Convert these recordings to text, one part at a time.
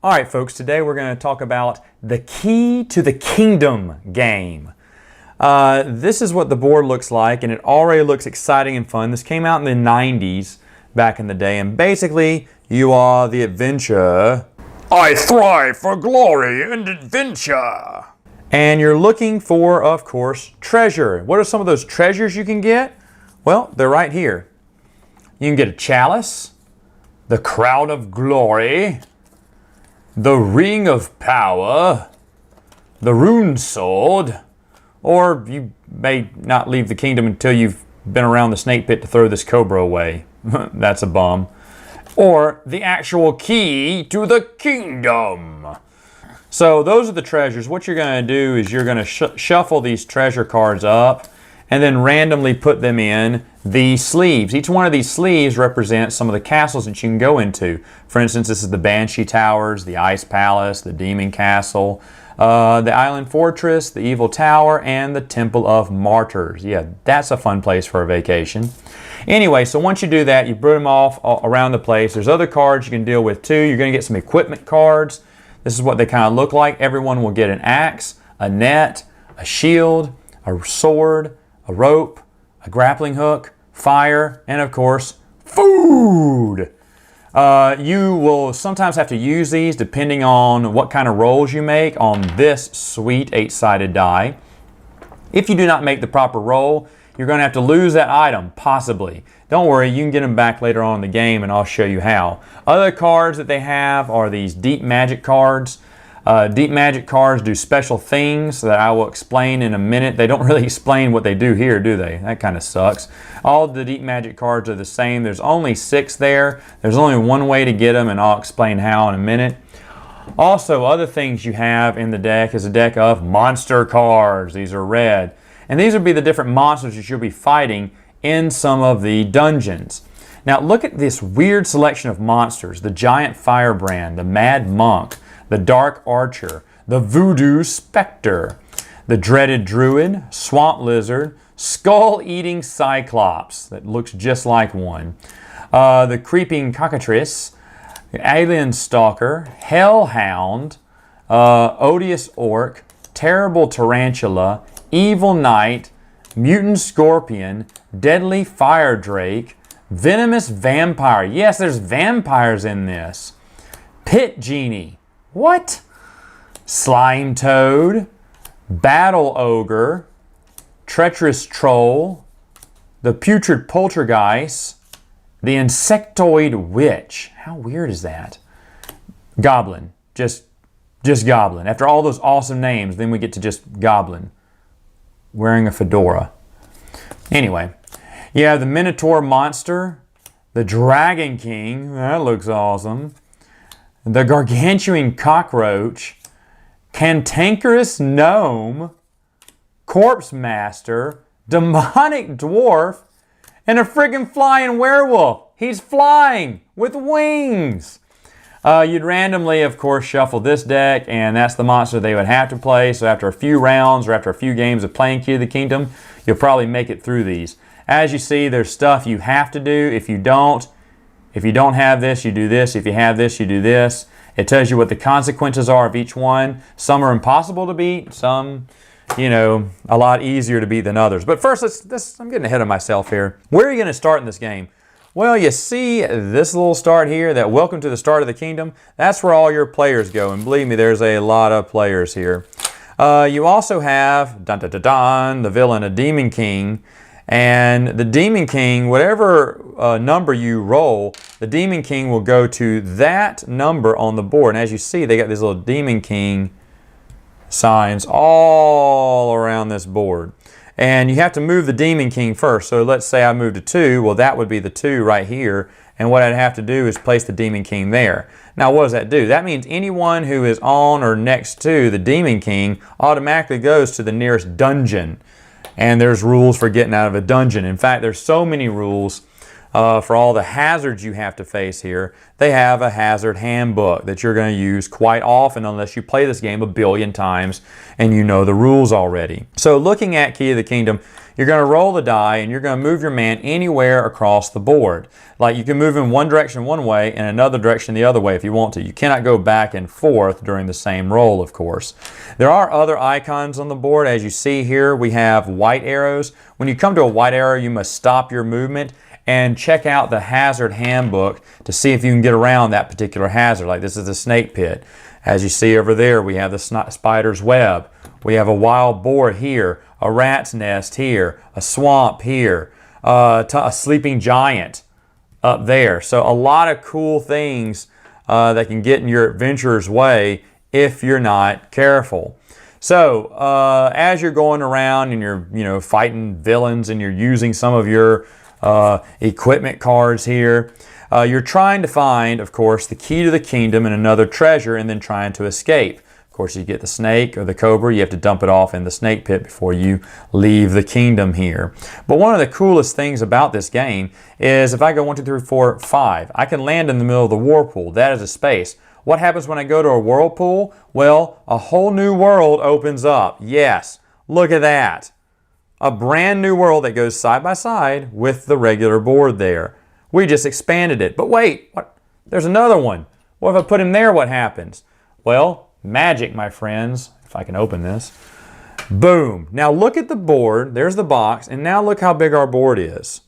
All right, folks, today we're going to talk about the Key to the Kingdom game. This is what the board looks like, and it already looks exciting and fun. This came out in the 90s back in the day, and basically you are the adventurer. I thrive for glory and adventure. And you're looking for, of course, treasure. What are some of those treasures you can get? Well, they're right here. You can get a chalice, the crown of glory, the ring of power, the rune sword, or you may not leave the kingdom until you've been around the snake pit to throw this cobra away. That's a bum. Or the actual key to the kingdom. So those are the treasures. What you're going to do is you're going to shuffle these treasure cards up and then randomly put them in the sleeves. Each one of these sleeves represents some of the castles that you can go into. For instance, this is the Banshee Towers, the Ice Palace, the Demon Castle, the Island Fortress, the Evil Tower, and the Temple of Martyrs. Yeah, that's a fun place for a vacation. Anyway, so once you do that, you put them off around the place. There's other cards you can deal with too. You're going to get some equipment cards. This is what they kind of look like. Everyone will get an axe, a net, a shield, a sword, a rope, a grappling hook, fire, and of course, food. You will sometimes have to use these depending on what kind of rolls you make on this sweet 8-sided die. If you do not make the proper roll, you're going to have to lose that item, possibly. Don't worry, you can get them back later on in the game and I'll show you how. Other cards that they have are these deep magic cards. Deep magic cards do special things that I will explain in a minute. They don't really explain what they do here, do they? That kind of sucks. All the deep magic cards are the same. There's only 6 there. There's only one way to get them, and I'll explain how in a minute. Also, other things you have in the deck is a deck of monster cards. These are red. And these would be the different monsters that you'll be fighting in some of the dungeons. Now look at this weird selection of monsters. The Giant Firebrand, the Mad Monk, the Dark Archer, the Voodoo Spectre, the Dreaded Druid, Swamp Lizard, Skull-Eating Cyclops, that looks just like one, the Creeping Cockatrice, Alien Stalker, Hellhound, Odious Orc, Terrible Tarantula, Evil Knight, Mutant Scorpion, Deadly Fire Drake, Venomous Vampire. Yes, there's vampires in this. Pit Genie. What? Slime Toad, Battle Ogre, Treacherous Troll, the Putrid Poltergeist, the Insectoid Witch. How weird is that? Goblin. Just Goblin. After all those awesome names, then we get to just Goblin. Wearing a fedora. Anyway, you have the Minotaur Monster, the Dragon King. That looks awesome. The Gargantuan Cockroach, Cantankerous Gnome, Corpse Master, Demonic Dwarf, and a friggin' flying werewolf. He's flying with wings. You'd randomly, of course, shuffle this deck, and that's the monster they would have to play. So after a few rounds or after a few games of playing Key to the Kingdom, you'll probably make it through these. As you see, there's stuff you have to do. If you don't have this, you do this. If you have this, you do this. It tells you what the consequences are of each one. Some are impossible to beat. Some, a lot easier to beat than others. But first, I'm getting ahead of myself here. Where are you going to start in this game? Well, you see this little start here, that welcome to the start of the kingdom. That's where all your players go. And believe me, there's a lot of players here. You also have, the villain, a Demon King. And the Demon King, whatever number you roll, the Demon King will go to that number on the board. And as you see, they got these little Demon King signs all around this board. And you have to move the Demon King first. So let's say I moved to 2. Well, that would be the 2 right here. And what I'd have to do is place the Demon King there. Now, what does that do? That means anyone who is on or next to the Demon King automatically goes to the nearest dungeon. And there's rules for getting out of a dungeon. In fact, there's so many rules for all the hazards you have to face here. They have a hazard handbook that you're going to use quite often unless you play this game a billion times and you know the rules already. So looking at Key of the Kingdom, You're going to roll the die and you're going to move your man anywhere across the board. Like you can move in one direction one way and another direction the other way if you want to. You cannot go back and forth during the same roll, of course. There are other icons on the board. As you see here, we have white arrows. When you come to a white arrow, you must stop your movement and check out the hazard handbook to see if you can get around that particular hazard. Like this is the snake pit. As you see over there, we have the spider's web. We have a wild boar here, a rat's nest here, a swamp here, a sleeping giant up there. So a lot of cool things that can get in your adventurer's way if you're not careful. So as you're going around and you're fighting villains and you're using some of your equipment cards here, you're trying to find, of course, the key to the kingdom and another treasure and then trying to escape. Of course, you get the snake or the cobra, you have to dump it off in the snake pit before you leave the kingdom here. But one of the coolest things about this game is if I go 1, 2, 3, 4, 5, I can land in the middle of the whirlpool. That is a space. What happens when I go to a whirlpool? Well, a whole new world opens up. Yes, look at that. A brand new world that goes side by side with the regular board there. We just expanded it. But wait, what? There's another one. What if I put him there? What happens? Well, magic, my friends. If I can open this. Boom. Now look at the board. There's the box. And now look how big our board is.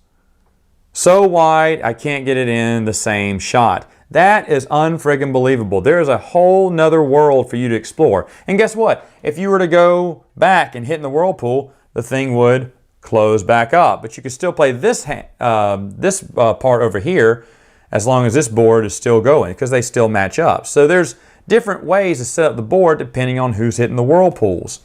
So wide, I can't get it in the same shot. That is unfriggin' believable. There is a whole nother world for you to explore. And guess what? If you were to go back and hit in the whirlpool, the thing would close back up. But you can still play this part over here as long as this board is still going because they still match up. So there's different ways to set up the board depending on who's hitting the whirlpools.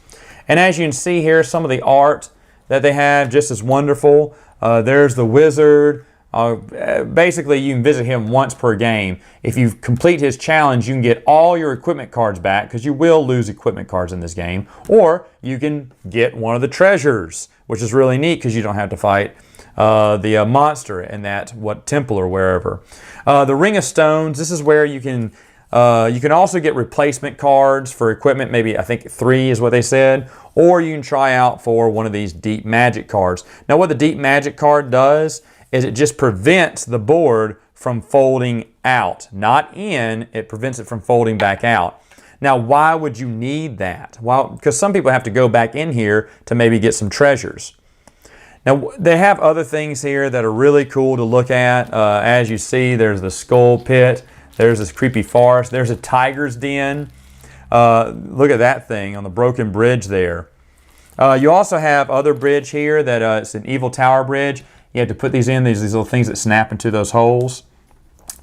And as you can see here, some of the art that they have just as wonderful. There's the wizard. Basically, you can visit him once per game. If you complete his challenge, you can get all your equipment cards back because you will lose equipment cards in this game. Or you can get one of the treasures, which is really neat because you don't have to fight the monster in that temple or wherever. The Ring of Stones. This is where you can also get replacement cards for equipment. Maybe I think 3 is what they said. Or you can try out for one of these Deep Magic cards. Now, what the Deep Magic card does is it just prevents the board from folding out. Not in, it prevents it from folding back out. Now, why would you need that? Well, because some people have to go back in here to maybe get some treasures. Now, they have other things here that are really cool to look at. As you see, there's the skull pit. There's this creepy forest. There's a tiger's den. Look at that thing on the broken bridge there. You also have other bridge here that it's an evil tower bridge. You have to put these in, these little things that snap into those holes.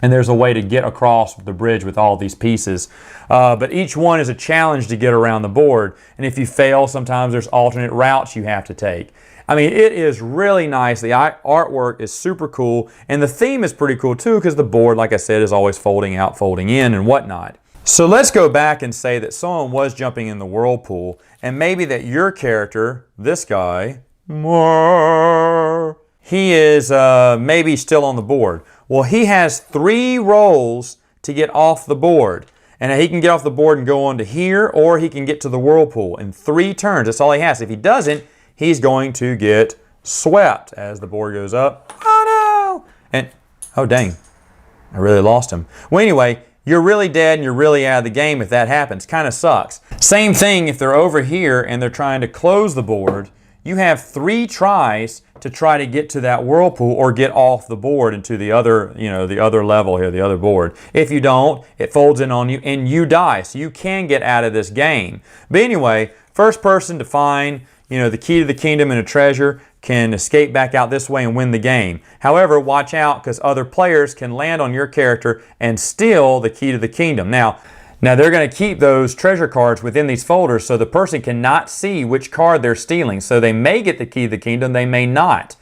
And there's a way to get across the bridge with all these pieces. But each one is a challenge to get around the board. And if you fail, sometimes there's alternate routes you have to take. I mean, it is really nice. The artwork is super cool. And the theme is pretty cool too because the board, like I said, is always folding out, folding in, and whatnot. So let's go back and say that someone was jumping in the whirlpool. And maybe that your character, this guy, he is maybe still on the board. Well, he has 3 rolls to get off the board. And he can get off the board and go on to here, or he can get to the whirlpool in 3 turns. That's all he has. If he doesn't, he's going to get swept as the board goes up. Oh, no! And, oh, dang. I really lost him. Well, anyway, you're really dead and you're really out of the game if that happens. Kind of sucks. Same thing if they're over here and they're trying to close the board. You have 3 tries to try to get to that whirlpool or get off the board into the other, the other level here, the other board. If you don't, it folds in on you and you die. So you can get out of this game. But anyway, first person to find, the key to the kingdom and a treasure can escape back out this way and win the game. However, watch out because other players can land on your character and steal the key to the kingdom. Now they're going to keep those treasure cards within these folders so the person cannot see which card they're stealing. So they may get the key to the kingdom, they may not.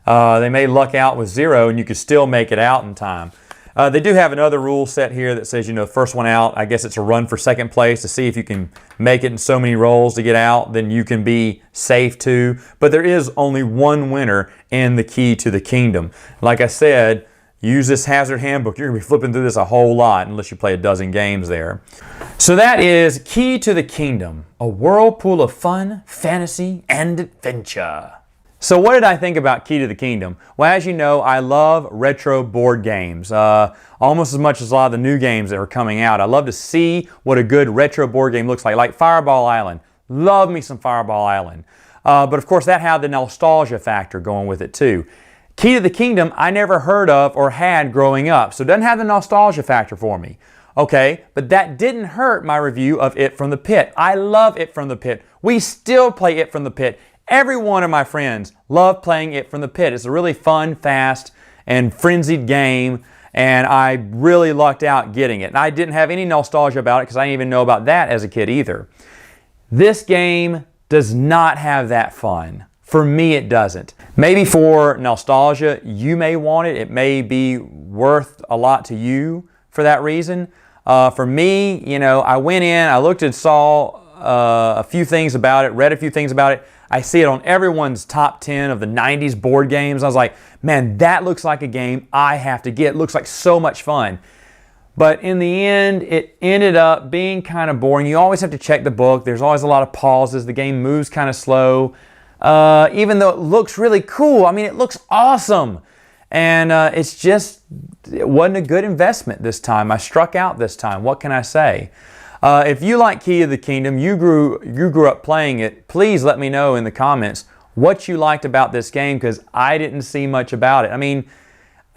They may luck out with 0 and you could still make it out in time. They do have another rule set here that says, first one out, I guess it's a run for second place to see if you can make it in so many rolls to get out, then you can be safe too. But there is only one winner in the key to the kingdom. Like I said, use this hazard handbook. You're going to be flipping through this a whole lot unless you play a dozen games there. So that is Key to the Kingdom, a whirlpool of fun, fantasy, and adventure. So what did I think about Key to the Kingdom? Well, as you know, I love retro board games, almost as much as a lot of the new games that are coming out. I love to see what a good retro board game looks like Fireball Island. Love me some Fireball Island. But of course, that had the nostalgia factor going with it too. Key to the Kingdom, I never heard of or had growing up, so it doesn't have the nostalgia factor for me. Okay, but that didn't hurt my review of It from the Pit. I love It from the Pit. We still play It from the Pit. Every one of my friends love playing It from the Pit. It's a really fun, fast, and frenzied game, and I really lucked out getting it. And I didn't have any nostalgia about it because I didn't even know about that as a kid either. This game does not have that fun. For me, it doesn't. Maybe for nostalgia, you may want it. It may be worth a lot to you for that reason. For me, you know, I went in, I looked and saw a few things about it, read a few things about it. I see it on everyone's top 10 of the 90s board games. I was like, man, that looks like a game I have to get. It looks like so much fun. But in the end, it ended up being kind of boring. You always have to check the book. There's always a lot of pauses. The game moves kind of slow. Even though it looks really cool. I mean, it looks awesome. And it wasn't a good investment this time. I struck out this time. What can I say? If you like Key to the Kingdom, you grew up playing it, please let me know in the comments what you liked about this game, because I didn't see much about it. I mean,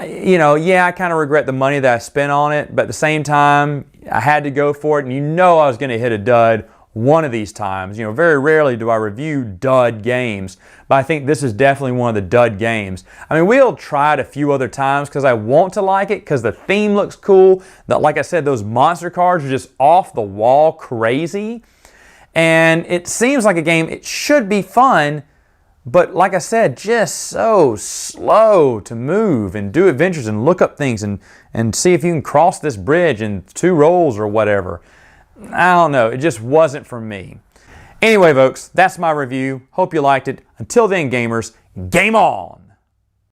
you know, yeah, I kind of regret the money that I spent on it, but at the same time, I had to go for it, and you know I was going to hit a dud one of these times. You know, very rarely do I review dud games, but I think this is definitely one of the dud games. I mean, we'll try it a few other times because I want to like it, because the theme looks cool. Like I said, those monster cards are just off the wall crazy, and it seems like a game, it should be fun, but like I said, just so slow to move and do adventures and look up things and see if you can cross this bridge in 2 rolls or whatever. I don't know, it just wasn't for me. Anyway, folks, that's my review. Hope you liked it. Until then, gamers, game on!